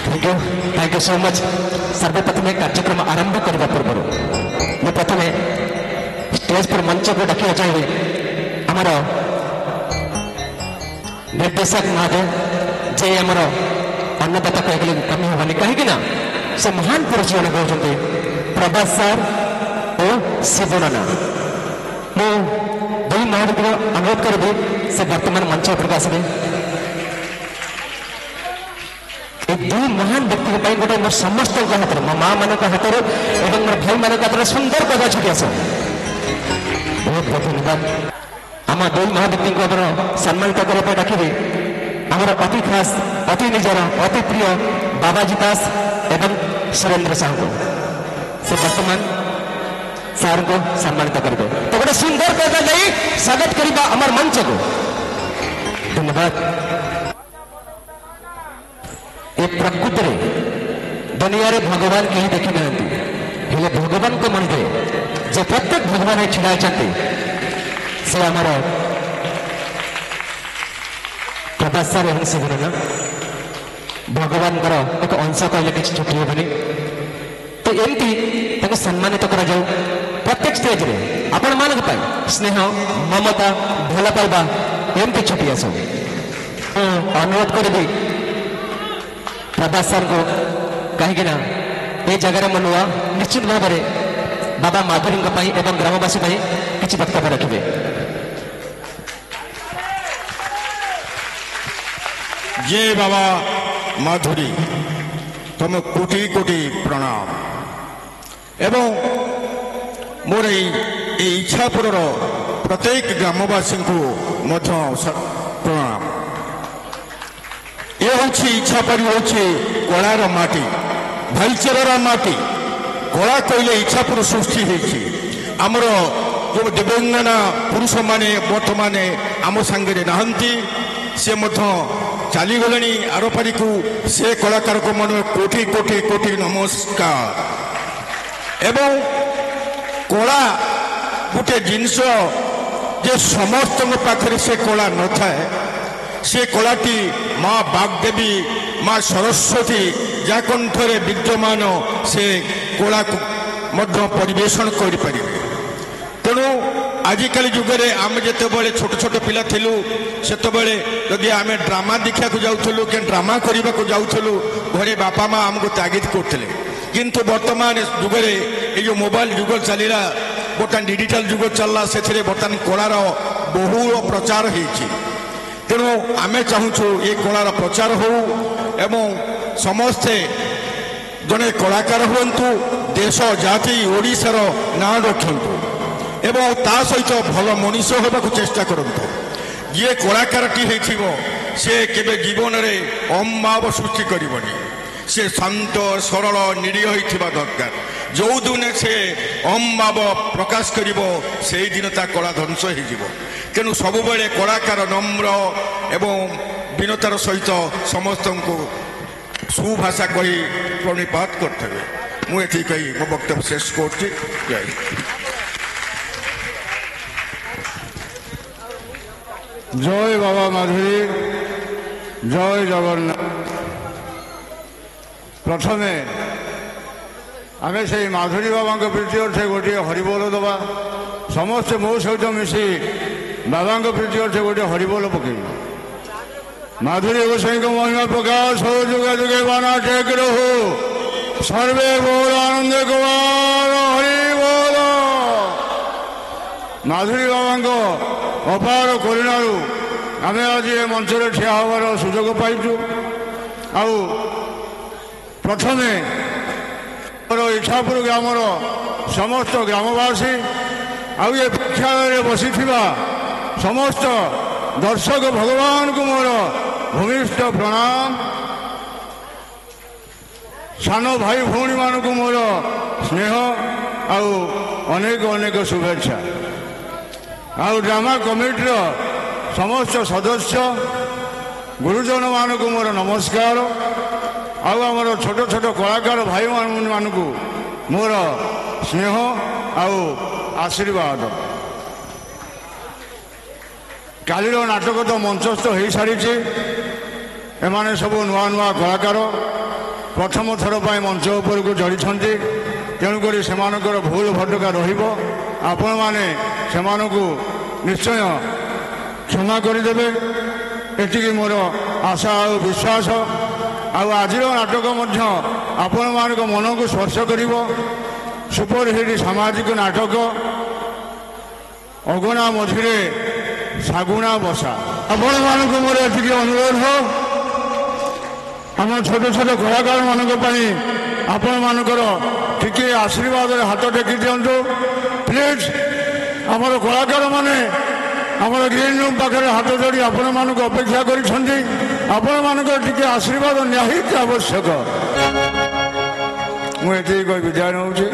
Thank you so much. सर्वप्रथम कार्यक्रम आरंभ करने पूर्व मैं प्रथम स्टेज पर मंच को डाक चाहिए आमर निर्देशक महोदय जे आमर अन्नदाता कहले कमी हेनी कहीं से महान पुरुष जन कहते प्रभात सार और शिवनाना मु दुई महोदय अनुरोध करी से वर्तमान मंच उपरक आसबे। दुई महान व्यक्ति गोटे मोर समस्त हाथ मो माँ मान हाथ और मोर भाई मान हाथ सुंदर पदा छुटी आस बहुत बहुत धन्यवाद। आम दुई महाव्यक्ति को सम्मानित करने डाकिबे आमर अति खास अति निजर अति प्रिय बाबाजी दास एवं सुरेंद्र साहू से वर्तमान सार को सम्मानित करेंगे। तो गोटे सुंदर पदा नहीं स्वागत करवा आमर मंच को धन्यवाद। ये प्रकृति दुनिया रे भगवान कहीं देखी ना भगवान को मन जो प्रत्येक भगवान छिड़ा से आमर प्रभात सार एवं शिवनाना भगवान एक अंश कहले किसी छुट्टी हेनी। तो एमती सम्मानित कर प्रत्येक स्टेज रे आपण मान स्नेह ममता भल पाइबा एमती छुट्टी आस अनुरोध करी प्रभात सार को कहीं ये जगार मो नुआ निश्चित भाव में बाबा माधुरी एवं ग्रामवासी किसी वक्तव्य रखिए। जय बाबा माधुरी तुम कोटि कोटि प्रणाम एवं मोर इच्छापुर प्रत्येक ग्रामवासी को प्रणाम। ये हूँ इच्छापुरी हूँ कलार माटी भाईचारार माटी कला कहले इच्छापुर सृष्टि होती आमर जो दिव्यांगना पुरुष माने बर्तमान आम सांगे नहांती से चलीगले आरपारी को से कलाकार को मन कोटि कोटि कोटि नमस्कार। एवं कला गोटे जिनस जे समस्त पाखे से कला न थाए से कलाटी माँ बागदेवी माँ सरस्वती जा कंठरे विद्यमान से कला को परिवेशन कर पारे। तेणु आजिकल जुगे आम जिते छोट छोट पिला थिलु सेतबेले जदि आम ड्रामा देखा जाऊँ कि ड्रामा करने को जाऊँ घरे बापा माँ आमको तागिद करते किंतु वर्तमान जुगे ये जो मोबाइल जुग चलला बर्तमान डिजिटल जुग चलला से बर्तमान कलार बहु प्रचार होती। तेणु आम चाहूँ ये कलार प्रचार हो एवं समस्ते जड़े कलाकार हूँ देश जाति ओडिशार ना रखु एवं ता सहित भल मनीष होगा चेष्टा करूँ। ये कलाकारटी से केबे जीवन में अम्भाव सृष्टि करबनी से शांत सरल निरीह होइथिबा दरकार। जो दिन से अम्भाव प्रकाश करिब से दिन ता कला ध्वंस हो। तेणु सबुबले कलाकार नम्र एवं विनतार सहित समस्त को सुभाषा कही प्रणिपात करते मुझे कही मो वक्तव्य शेष कर। जय बाबा माधुरी जय जगन्नाथ। प्रथमे आम से माधुरी बाबा प्रीति अर्थे गोटे हरिबोल दबा समस्ते मो सहित मिसी बाबा प्रीति अर्थे गोटे हरिबोल पकड़ माधुरी गोसाई को महिमा प्रकाश हो जुगे जुगे बाना टेक रहो सर्वे बोल आनंद कुमार हरि बोल। माधुरी बाबा अपार करुणारू आम आज ये मंच ठिया हबार सुजोग पाइचु। आउ प्रथमे इच्छापुर ग्रामर समस्त ग्रामवासी आउ ये प्रेक्षालय बसी समस्त दर्शक भगवान को मोर भूमिष्ठ प्रणाम। सान भाई भौणी मान को मोर स्नेह आउ अनेक अनेक शुभेच्छा। आउ ड्रामा कमिटीर समस्त सदस्य गुरुजन मान को मोर नमस्कार। आमर छोट छोट कलाकार भाई मान को मोर स्नेह आउ आशीर्वाद। कालीर नाटक तो मंचस्थ हो सारी एमाने सब नुआ नुआ कलाकार ପ୍ରଥମ ଥର ପାଇଁ ମଞ୍ଚ ଉପରକୁ ଚଢ଼ିଛନ୍ତି। ତେଣୁକରି ସେମାନଙ୍କର ଭୁଲ ଭଟକା ରହିବ। ଆପଣମାନେ ସେମାନଙ୍କୁ ନିଶ୍ଚୟ କ୍ଷମା କରିଦେବେ, ଏତିକି ମୋର ଆଶା ଆଉ ବିଶ୍ୱାସ। ଆଉ ଆଜିର ନାଟକ ମଧ୍ୟ ଆପଣମାନଙ୍କ ମନକୁ ସ୍ପର୍ଶ କରିବ। ସୁପରହିଟ୍ ସାମାଜିକ ନାଟକ ଅଗଣା ମଝିରେ ଶାଗୁଣା ବସା। ଆପଣମାନଙ୍କୁ ମୋର ଏତିକି ଅନୁରୋଧ, ଆମ ଛୋଟ ଛୋଟ କଳାକାରମାନଙ୍କ ପାଇଁ ଆପଣମାନଙ୍କର ଟିକିଏ ଆଶୀର୍ବାଦରେ ହାତ ଟେକି ଦିଅନ୍ତୁ ପ୍ଲିଜ୍। ଆମର କଳାକାରମାନେ ଆମର ଗ୍ରୀନ୍ ରୁମ୍ ପାଖରେ ହାତ ଯୋଡ଼ି ଆପଣମାନଙ୍କୁ ଅପେକ୍ଷା କରିଛନ୍ତି। ଆପଣମାନଙ୍କର ଟିକେ ଆଶୀର୍ବାଦ ନିହାତି ଆବଶ୍ୟକ। ମୁଁ ଏତିକି କହି ବିଦାୟ ନେଉଛି।